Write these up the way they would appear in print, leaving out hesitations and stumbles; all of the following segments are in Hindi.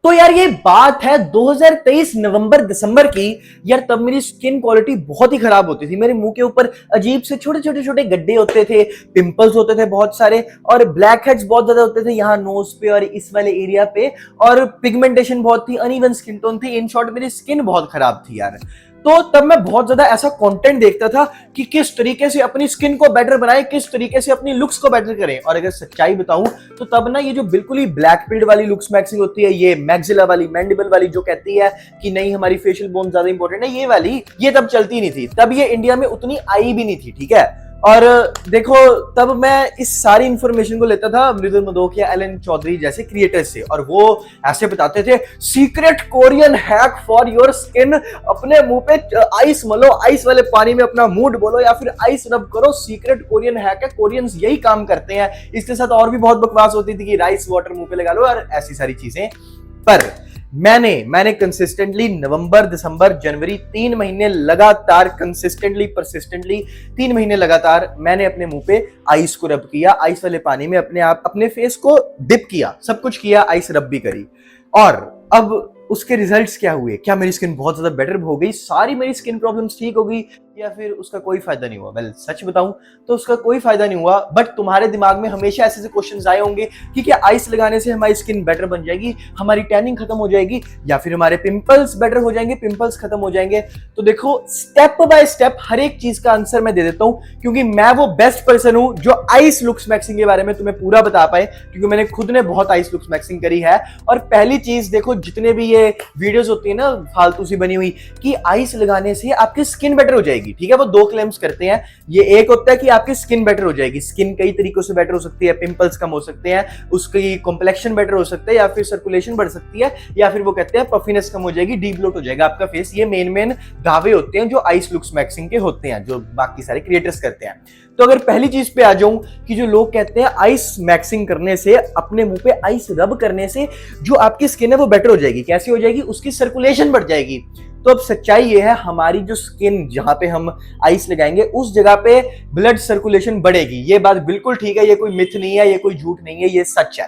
तो यार ये बात है 2023 नवंबर दिसंबर की। यार तब मेरी स्किन क्वालिटी बहुत ही खराब होती थी। मेरे मुंह के ऊपर अजीब से छोटे छोटे छोटे गड्ढे होते थे, पिंपल्स होते थे बहुत सारे, और ब्लैक हेड्स बहुत ज्यादा होते थे यहाँ नोज पे और इस वाले एरिया पे, और पिगमेंटेशन बहुत थी, अनइवन स्किन टोन थी। इन शॉर्ट मेरी स्किन बहुत खराब थी यार। तो तब मैं बहुत ज्यादा ऐसा कंटेंट देखता था कि किस तरीके से अपनी स्किन को बेटर बनाए, किस तरीके से अपनी लुक्स को बेटर करें। और अगर सच्चाई बताऊं तो तब ना ये जो बिल्कुल ही ब्लैक पिल्ड वाली लुक्स मैक्सिंग होती है, ये मैक्सिला वाली, मैंडिबल वाली, जो कहती है कि नहीं हमारी फेशियल बोन ज्यादा इंपॉर्टेंट है, ये वाली, ये तब चलती नहीं थी। तब ये इंडिया में उतनी आई भी नहीं थी, ठीक है। और देखो तब मैं इस सारी इंफॉर्मेशन को लेता था मृदुल मधोकिया, एलन चौधरी जैसे क्रिएटर्स से, और वो ऐसे बताते थे secret Korean hack for your skin. अपने मुंह पे आइस मलो, आइस वाले पानी में अपना मूड बोलो या फिर आइस रब करो, सीक्रेट कोरियन हैक है, कोरियंस यही काम करते हैं। इसके साथ और भी बहुत बकवास होती थी कि राइस वाटर मुंह पे लगा लो और ऐसी सारी चीजें। पर मैंने कंसिस्टेंटली नवंबर दिसंबर जनवरी 3 महीने लगातार कंसिस्टेंटली परसिस्टेंटली 3 महीने लगातार मैंने अपने मुंह पे आइस को रब किया, आइस वाले पानी में अपने आप अपने फेस को डिप किया, सब कुछ किया, आइस रब भी करी। और अब उसके रिजल्ट्स क्या हुए? क्या मेरी स्किन बहुत ज्यादा बेटर हो गई, सारी मेरी स्किन प्रॉब्लम्स ठीक हो गई, या फिर उसका कोई फायदा नहीं हुआ? वेल सच बताऊं तो उसका कोई फायदा नहीं हुआ। बट तुम्हारे दिमाग में हमेशा ऐसे क्वेश्चंस आए होंगे कि क्या आइस लगाने से हमारी स्किन बेटर बन जाएगी, हमारी टैनिंग खत्म हो जाएगी, या फिर हमारे पिंपल्स बेटर हो जाएंगे, पिंपल्स खत्म हो जाएंगे? तो देखो स्टेप बाय स्टेप हर एक चीज का आंसर मैं दे देता हूं, क्योंकि मैं वो बेस्ट पर्सन हूं जो आइस लुक्स मैक्सिंग के बारे में तुम्हें पूरा बता पाए, क्योंकि मैंने खुद ने बहुत आइस लुक्स मैक्सिंग करी है। और पहली चीज देखो, जितने भी ये वीडियोस होती है ना फालतू सी बनी हुई कि आइस लगाने से आपकी स्किन बेटर हो जाएगी, ठीक है, वो दो क्लेम्स करते हैं। ये एक होता है कि आपकी स्किन बेटर हो जाएगी, स्किन कई तरीकों से बेटर हो सकती है, पिंपल्स कम हो सकते हैं, उसकी कॉम्प्लेक्शन बेटर हो सकता है, या फिर सर्कुलेशन बढ़ सकती है, या फिर वो कहते हैं पफिनेस कम हो जाएगी, डीब्लोट हो जाएगा आपका फेस। ये मेन दावे होते हैं जो आइस लुक्स मैक्सिंग के होते हैं, जो बाकी सारे क्रिएटर्स करते हैं। तो अगर पहली चीज पे आ जाऊं कि जो लोग कहते हैं आइस मैक्सिंग करने से, अपने मुंह पे आइस रब करने से जो आपकी स्किन है वो बेटर हो जाएगी, कैसे हो जाएगी? उसकी सर्कुलेशन बढ़ जाएगी। तो अब सच्चाई ये है, हमारी जो स्किन जहां पे हम आइस लगाएंगे उस जगह पे ब्लड सर्कुलेशन बढ़ेगी। ये बात बिल्कुल ठीक है, ये कोई मिथ नहीं है, ये कोई झूठ नहीं है, ये सच है।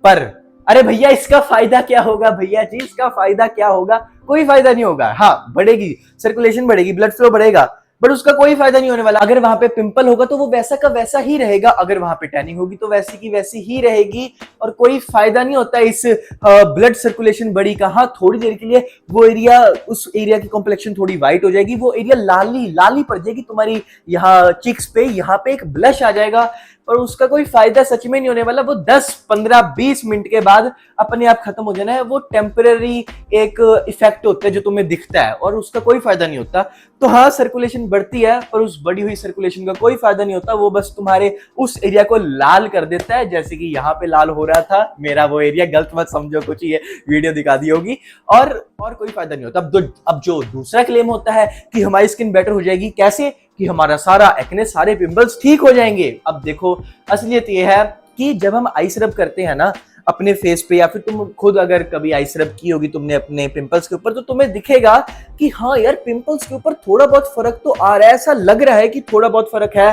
पर अरे भैया इसका फायदा क्या होगा? भैया जी इसका फायदा क्या होगा? कोई फायदा नहीं होगा। हाँ बढ़ेगी सर्कुलेशन, बढ़ेगी, ब्लड फ्लो बढ़ेगा, बट उसका कोई फायदा नहीं होने वाला। अगर वहां पे पिंपल होगा तो वो वैसा का वैसा ही रहेगा, अगर वहां पे टैनिंग होगी तो वैसी की वैसी ही रहेगी, और कोई फायदा नहीं होता इस ब्लड सर्कुलेशन बढ़ी का। हाँ थोड़ी देर के लिए वो एरिया, उस एरिया की कॉम्प्लेक्शन थोड़ी व्हाइट हो जाएगी, वो एरिया लाली लाली पड़ जाएगी तुम्हारी यहाँ चिक्स पे, यहाँ पे एक ब्लश आ जाएगा, और उसका कोई फायदा सच में नहीं होने वाला। वो 10 15 20 मिनट के बाद अपने आप खत्म हो जाना है। वो टेम्पररी एक इफेक्ट होता है जो तुम्हें दिखता है, और उसका कोई फायदा नहीं होता। तो हाँ सर्कुलेशन बढ़ती है, पर उस बढ़ी हुई सर्कुलेशन का कोई फायदा नहीं होता, वो बस तुम्हारे उस एरिया को लाल कर देता है, जैसे कि यहाँ पे लाल हो रहा था मेरा वो एरिया। गलत मत समझो, कुछ ये वीडियो दिखा दी होगी, और कोई फायदा नहीं होता। अब जो दूसरा क्लेम होता है कि हमारी स्किन बेटर हो जाएगी, कैसे? कि हमारा सारा एक्ने, सारे पिंपल्स ठीक हो जाएंगे। अब देखो असलियत ये है कि जब हम आइस रब करते हैं ना अपने फेस पे, या फिर तुम खुद अगर कभी आइस रब की होगी तुमने अपने पिंपल्स के ऊपर, तो तुम्हें दिखेगा कि हाँ यार पिंपल्स के ऊपर थोड़ा बहुत फर्क तो आ रहा है, ऐसा लग रहा है कि थोड़ा बहुत फर्क है।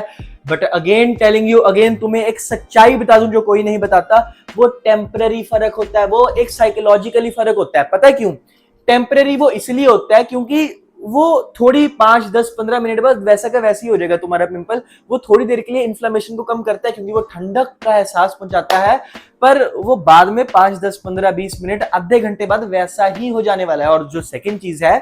But again telling you, again तुम्हें एक सच्चाई बता दूं जो कोई नहीं बताता, वो टेम्पररी फर्क होता है, वो एक साइकोलॉजिकली फर्क होता है। पता है क्यों टेम्पररी? वो इसलिए होता है क्योंकि वो थोड़ी 5 10 15 मिनट बाद वैसा का वैसी हो जाएगा तुम्हारा पिंपल। वो थोड़ी देर के लिए इन्फ्लेमेशन को कम करता है, क्योंकि वो ठंडक का एहसास पहुंचाता है, पर वो बाद में 5 10 15 20 मिनट, आधे घंटे बाद वैसा ही हो जाने वाला है। और जो सेकंड चीज है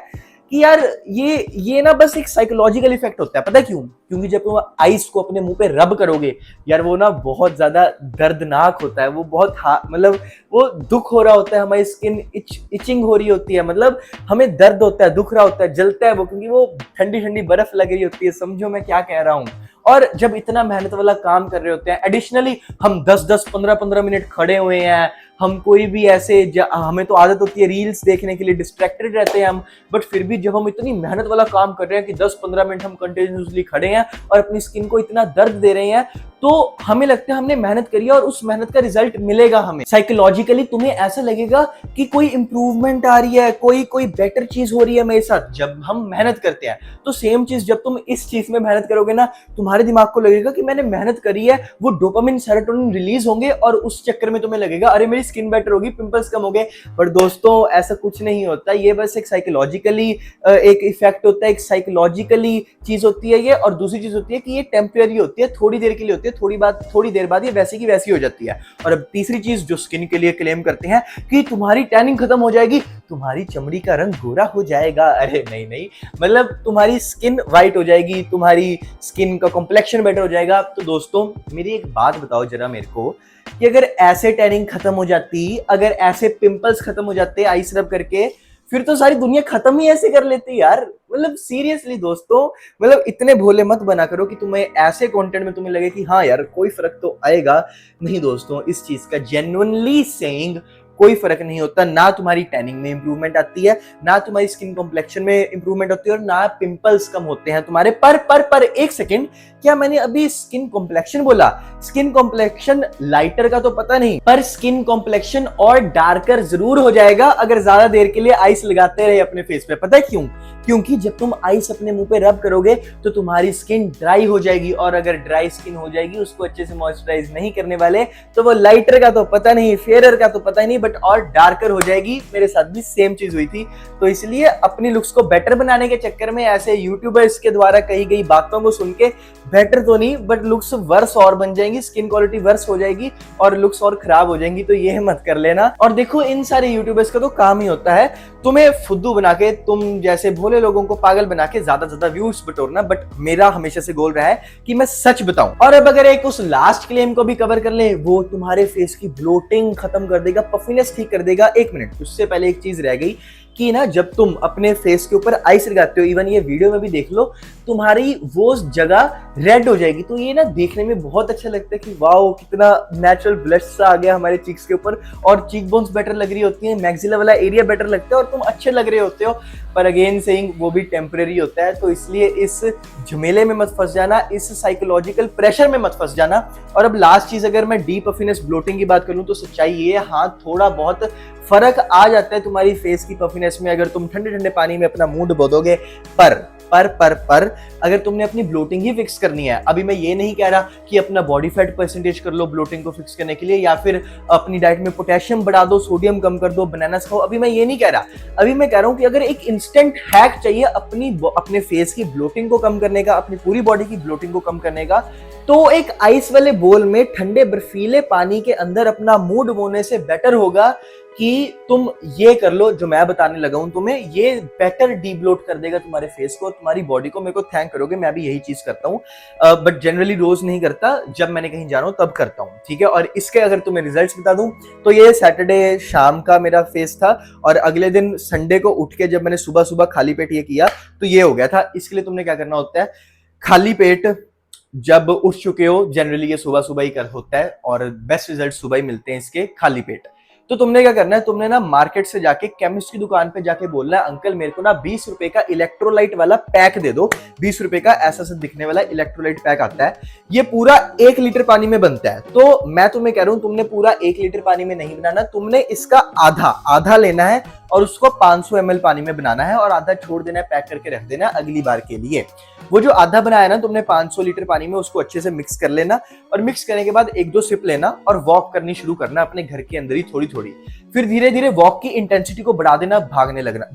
कि यार ये ना बस एक साइकोलॉजिकल इफेक्ट होता है। पता है क्यों? क्योंकि जब तुम आइस को अपने मुंह पे रब करोगे यार, वो ना बहुत ज्यादा दर्दनाक होता है, वो बहुत मतलब वो दुख हो रहा होता है, हमारी स्किन इचिंग हो रही होती है, मतलब हमें दर्द होता है, दुख रहा होता है, जलता है वो, क्योंकि वो ठंडी ठंडी बर्फ लग रही होती है। समझो मैं क्या कह रहा हूँ। और जब इतना मेहनत वाला काम कर रहे होते हैं, एडिशनली हम 10 10 15 15 मिनट खड़े हुए हैं, हम कोई भी ऐसे हमें तो आदत होती है रील्स देखने के लिए, डिस्ट्रैक्टेड रहते हैं हम, बट फिर भी जब हम इतनी मेहनत वाला काम कर रहे हैं कि 10-15 मिनट हम कंटिन्यूसली खड़े हैं और अपनी स्किन को इतना दर्द दे रहे हैं, तो हमें लगता है हमने मेहनत करी है और उस मेहनत का रिजल्ट मिलेगा हमें। साइकोलॉजिकली तुम्हें ऐसा लगेगा कि कोई इंप्रूवमेंट आ रही है, कोई बेटर चीज हो रही है मेरे साथ जब हम मेहनत करते हैं। तो सेम चीज जब तुम इस चीज में मेहनत करोगे ना, तुम्हारे दिमाग को लगेगा कि मैंने मेहनत करी है, वो डोपामिन सेरोटोनिन रिलीज होंगे, और उस चक्कर में तुम्हें लगेगा अरे मेरी स्किन बेटर होगी, पिंपल्स कम हो गए। पर दोस्तों ऐसा कुछ नहीं होता, ये बस एक साइकोलॉजिकली एक इफेक्ट होता है, एक साइकोलॉजिकली चीज होती है ये। और दूसरी चीज होती है कि ये टेम्परेरी होती है, थोड़ी देर के लिए होती है, थोड़ी देर बाद ये वैसी की वैसी हो जाती है। और अब तीसरी चीज जो स्किन के लिए क्लेम करते हैं कि तुम्हारी टैनिंग खत्म हो जाएगी, तुम्हारी चमड़ी का रंग गोरा हो जाएगा। अरे नहीं नहीं, मतलब तुम्हारी स्किन वाइट हो जाएगी, तुम्हारी स्किन का कॉम्प्लेक्शन बेटर हो जाएगा। तो दोस्तों मेरी एक बात बताओ जरा मेरे को, कि अगर ऐसे टैनिंग खत्म हो जाती, अगर ऐसे पिंपल्स खत्म हो जाते आइस रब करके, फिर तो सारी दुनिया खत्म ही ऐसे कर लेती यार। मतलब सीरियसली दोस्तों, मतलब इतने भोले मत बना करो कि तुम्हें ऐसे कंटेंट में तुम्हें लगे कि हाँ यार कोई फर्क तो आएगा। नहीं दोस्तों, इस चीज का जेन्युइनली सेइंग कोई फर्क नहीं होता। ना तुम्हारी टैनिंग में इंप्रूवमेंट आती है, ना तुम्हारी स्किन कॉम्प्लेक्शन में इंप्रूवमेंट होती है, और ना पिंपल्स कम होते हैं तुम्हारे। पर एक सेकंड, क्या मैंने अभी स्किन कॉम्प्लेक्शन बोला? स्किन कॉम्प्लेक्शन लाइटर का तो पता नहीं, पर स्किन कॉम्प्लेक्शन और डार्कर जरूर हो जाएगा अगर ज्यादा देर के लिए आइस लगाते रहे अपने फेस पे। पता है क्यों? क्योंकि जब तुम आइस अपने मुंह पे रब करोगे तो तुम्हारी स्किन ड्राई हो जाएगी, और अगर ड्राई स्किन हो जाएगी, उसको अच्छे से मॉइस्चराइज नहीं करने वाले, तो वो लाइटर का तो पता नहीं, फेयरर का तो पता नहीं, बट और डार्कर हो जाएगी। मेरे साथ भी सेम चीज हुई थी। तो इसलिए अपनी लुक्स को बेटर बनाने के चक्कर में ऐसे यूट्यूबर्स के द्वारा कही गई बातों को सुन के बेटर तो नहीं बट लुक्स वर्स और बन जाएंगी, स्किन क्वालिटी वर्स हो जाएगी और लुक्स और खराब हो जाएंगी। तो ये मत कर लेना। और देखो, इन सारे यूट्यूबर्स का तो काम ही होता है तुम्हें फुद्दू बना के, तुम जैसे भोले लोगों को पागल बना के ज्यादा व्यूज बटोरना। बट मेरा हमेशा से गोल रहा है कि मैं सच बताऊं। और अब अगर एक उस लास्ट क्लेम को भी कवर कर ले, वो तुम्हारे फेस की ब्लोटिंग खत्म कर देगा, पफिनेस ठीक कर देगा। एक मिनट, उससे पहले एक चीज रह गई कि ना, जब तुम अपने फेस के ऊपर आइस लगाते हो, इवन ये वीडियो में भी देख लो, तुम्हारी वो जगह रेड हो जाएगी। तो ये ना देखने में बहुत अच्छा लगता है कि वाओ कितना नेचुरल ब्लश सा आ गया हमारे चीक्स के ऊपर, और चीक बोन्स बेटर लग रही होती है, मैक्सिला वाला एरिया बेटर लगता है, और तुम अच्छे लग रहे होते हो। पर अगेन सेइंग, वो भी टेम्परेरी होता है। तो इसलिए इस झमेले में मत फंस जाना, इस साइकोलॉजिकल प्रेशर में मत फंस जाना। और अब लास्ट चीज, अगर मैं डीप पफिनेस ब्लोटिंग की बात करूं तो सच्चाई ये है, हाँ थोड़ा बहुत फर्क आ जाता है तुम्हारी फेस की पफिनेस में अगर तुम ठंडे ठंडे पानी में अपना मुंह डुबो दोगे। पर अगर तुमने अपनी ब्लोटिंग ही फिक्स करनी है, अभी मैं ये नहीं कह रहा कि अपना बॉडी फैट परसेंटेज कर लो ब्लोटिंग को फिक्स करने के लिए, या फिर अपनी डाइट में पोटेशियम बढ़ा दो, सोडियम कम कर दो, बनानास खाओ, अभी मैं ये नहीं कह रहा। अभी मैं कह रहा हूं कि अगर एक इंस्टेंट हैक चाहिए अपने फेस की ब्लोटिंग को कम करने का, अपनी पूरी बॉडी की ब्लोटिंग को कम करने का, तो एक आइस वाले बोल में ठंडे बर्फीले पानी के अंदर अपना मुंह डुबोने से बेटर होगा कि तुम ये कर लो जो मैं बताने लगा हूं तुम्हें। ये बेटर डीब्लोट कर देगा तुम्हारे फेस को, तुम्हारी बॉडी को। मेरे को थैंक करोगे, मैं भी यही चीज करता हूँ, बट जनरली रोज नहीं करता, जब मैंने कहीं जाना हो तब करता हूँ, ठीक है। और इसके अगर तुम्हें रिजल्ट्स बता दूं तो ये सैटरडे शाम का मेरा फेस था, और अगले दिन संडे को उठ के जब मैंने सुबह सुबह खाली पेट ये किया तो ये हो गया था। इसके लिए तुमने क्या करना होता है, खाली पेट जब उठ चुके हो, जनरली ये सुबह सुबह ही कर होता है, और बेस्ट रिजल्ट सुबह ही मिलते हैं इसके खाली पेट। तो तुमने क्या करना है, तुमने ना मार्केट से जाके केमिस्ट की दुकान पे जाके बोलना है, अंकल मेरे को ना 20 रुपए का इलेक्ट्रोलाइट वाला पैक दे दो। 20 रुपए का ऐसा सा दिखने वाला इलेक्ट्रोलाइट पैक आता है, ये पूरा 1 लीटर पानी में बनता है। तो मैं तुम्हें कह रहा हूं, तुमने पूरा 1 लीटर पानी में नहीं बनाना, तुमने इसका आधा लेना है और उसको 500 ml पानी में बनाना है, और आधा छोड़ देना है, पैक करके रख देना अगली बार के लिए। वो जो आधा बनाया ना तुमने 500 लीटर पानी में, उसको अच्छे से मिक्स कर लेना, और मिक्स करने के बाद 1-2 सिप लेना और वॉक करनी शुरू करना अपने घर के अंदर ही थोड़ी थोड़ी। फिर धीरे धीरे वॉक की इंटेंसिटी को बढ़ा देना, भागने लगना,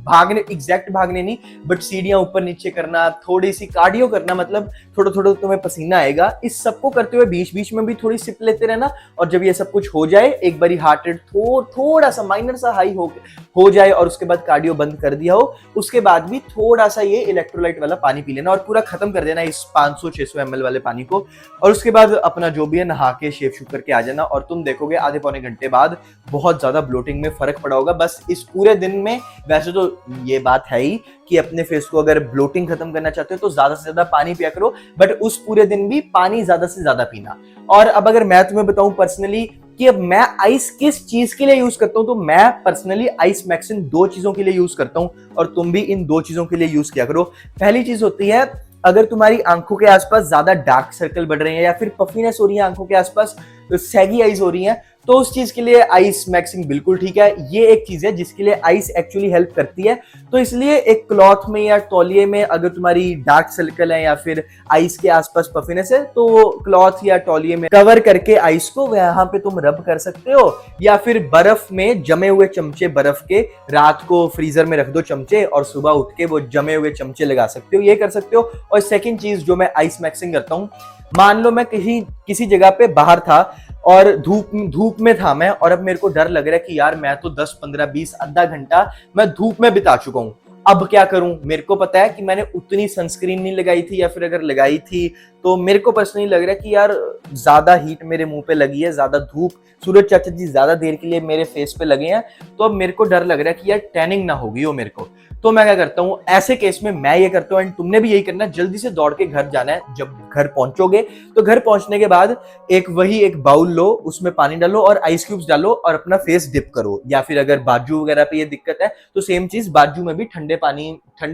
एग्जैक्ट भागने नहीं, बट सीढ़ियां ऊपर नीचे करना, थोड़ी सी कार्डियो करना, मतलब थोड़ा थोड़ा तुम्हें पसीना आएगा। इस सबको करते हुए बीच बीच में भी थोड़ी सिप लेते रहना, और जब ये सब कुछ हो जाए, एक बारी हार्ट रेट थोड़ा सा माइनर सा हाई हो जाए, और उसके बाद कार्डियो बंद कर दिया हो, उसके बाद भी थोड़ा सा ये इलेक्ट्रोलाइट वाला पानी पी लेना, और पूरा खत्म कर देना इस 500-600 ml वाले पानी को। और उसके बाद अपना जो भी है नहा के शेव शूव करके आ जाना, और तुम देखोगे आधे पौने घंटे बाद बहुत ज्यादा ब्लोटिंग में फर्क पड़ा होगा। बस इस पूरे दिन में, वैसे तो ये बात है ही कि अपने फेस को अगर ब्लोटिंग खत्म करना चाहते हो तो ज्यादा से ज्यादा पानी पिया करो, बट उस पूरे दिन भी पानी ज्यादा से ज्यादा पीना। और अब अगर मैं तुम्हें बताऊं पर्सनली कि अब मैं आइस किस चीज के लिए यूज करता हूं, तो मैं पर्सनली आइस मैक्सिन 2 चीजों के लिए यूज करता हूं, और तुम भी इन 2 चीजों के लिए यूज किया करो। पहली चीज होती है, अगर तुम्हारी आंखों के आसपास ज्यादा डार्क सर्कल बढ़ रहे हैं, या फिर पफीनेस हो रही है आंखों के आसपास, तो सैगी आइज हो रही हैं, तो उस चीज के लिए आइस मैक्सिंग बिल्कुल ठीक है। ये एक चीज है जिसके लिए आइस एक्चुअली हेल्प करती है। तो इसलिए एक क्लॉथ में या तौलिए में अगर तुम्हारी डार्क सर्कल है या फिर आइस के आसपास पफिनेस है, तो क्लॉथ या तौलिए में कवर करके आइस को वहां पे तुम रब कर सकते हो, या फिर बर्फ में जमे हुए चमचे बर्फ के रात को फ्रीजर में रख दो चमचे, और सुबह उठ के वो जमे हुए चमचे लगा सकते हो, ये कर सकते हो। और सेकंड चीज जो मैं आइस मैक्सिंग करता हूँ, मान लो मैं किसी जगह पे बाहर था और धूप में था मैं, और अब मेरे को डर लग रहा है कि यार मैं तो 10 15 20 आधा घंटा मैं धूप में बिता चुका हूं, अब क्या करूं। मेरे को पता है कि मैंने उतनी सनस्क्रीन नहीं लगाई थी, या फिर अगर लगाई थी तो मेरे को पर्सनली लग रहा है कि यार ज्यादा हीट मेरे मुंह पे लगी है, ज्यादा धूप, सूरज चाचा जी ज्यादा देर के लिए मेरे फेस पे लगे हैं, तो अब मेरे को डर लग रहा है कि यार टैनिंग ना होगी हो मेरे को। तो मैं क्या करता हूँ, ऐसे केस में मैं ये करता हूँ, एंड तुमने भी यही करना है, जल्दी से दौड़ के घर जाना है। जब घर पहुंचोगे तो घर पहुंचने के बाद एक बाउल लो, उसमें पानी डालो और आइस क्यूब्स डालो और अपना फेस डिप करो, या फिर अगर बाजू वगैरह पे ये दिक्कत है तो सेम चीज बाजू में भी ठंडे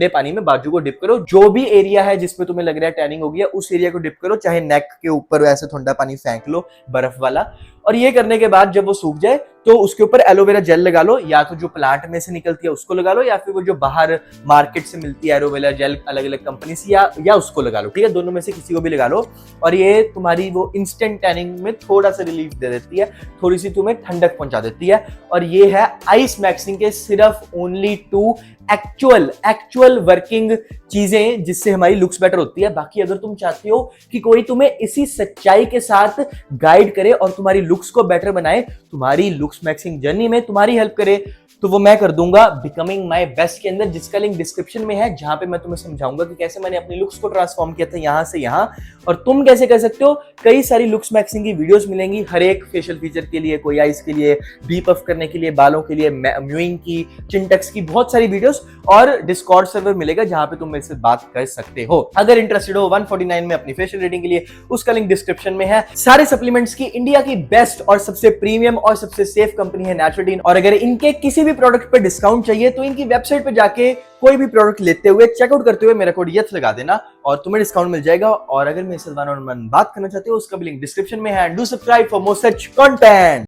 पानी में बाजू को डिप करो। जो भी एरिया है जिसमें तुम्हें लग रहा है टैनिंग होगी, उस एरिया को डिप करो, चाहे नेक के ऊपर ऐसे ठंडा पानी फेंक लो बर्फ वाला। और ये करने के बाद जब वो सूख जाए तो उसके ऊपर एलोवेरा जेल लगा लो, या तो जो प्लांट में से निकलती है उसको लगा लो, या फिर वो जो बाहर मार्केट से मिलती है एलोवेरा जेल अलग अलग कंपनी से, या उसको लगा लो, ठीक है, दोनों में से किसी को भी लगा लो। और ये तुम्हारी वो इंस्टेंट टैनिंग में थोड़ा सा रिलीफ दे देती है, थोड़ी सी तुम्हें ठंडक पहुंचा देती है। और ये है आइस मैक्सिंग के सिर्फ ओनली 2 एक्चुअल वर्किंग चीजें जिससे हमारी लुक्स बेटर होती है। बाकी अगर तुम चाहते हो कि कोई तुम्हें इसी सच्चाई के साथ गाइड करे और तुम्हारी लुक्स को बेटर बनाए, तुम्हारी लुक्स मैक्सिंग जर्नी में तुम्हारी हेल्प करे, तो वो मैं कर दूंगा बिकमिंग माय बेस्ट के अंदर, जिसका लिंक डिस्क्रिप्शन में है, जहां पे मैं तुम्हें समझाऊंगा कि कैसे मैंने अपनी लुक्स को ट्रांसफॉर्म किया था यहां से यहां, और तुम कैसे कर सकते हो। कई सारी लुक्स मैक्सिंग की वीडियोस मिलेंगी, हर एक फेशियल फीचर के लिए, कोई आइज के लिए, बी पफ करने के लिए, बालों के लिए, म्यूइंग की, चिनटक्स की, बहुत सारी वीडियोस, और डिस्कॉर्ड सर्वर मिलेगा जहां पे तुम मेरे से बात कर सकते हो। अगर इंटरेस्टेड हो 149 में अपनी फेशियल रेटिंग के लिए, उसका लिंक डिस्क्रिप्शन में है। सारे सप्लीमेंट्स की इंडिया की बेस्ट और सबसे प्रीमियम और सबसे सेफ कंपनी है नेचुराडीन, और अगर इनके किसी भी प्रोडक्ट पे डिस्काउंट चाहिए तो इनकी वेबसाइट पे जाके कोई भी प्रोडक्ट लेते हुए, चेकआउट करते हुए मेरा कोड यथ लगा देना और तुम्हें डिस्काउंट मिल जाएगा। और अगर मेरे से वन ऑन वन बात करना चाहते हो, उसका भी लिंक डिस्क्रिप्शन में है। Do subscribe for more such content.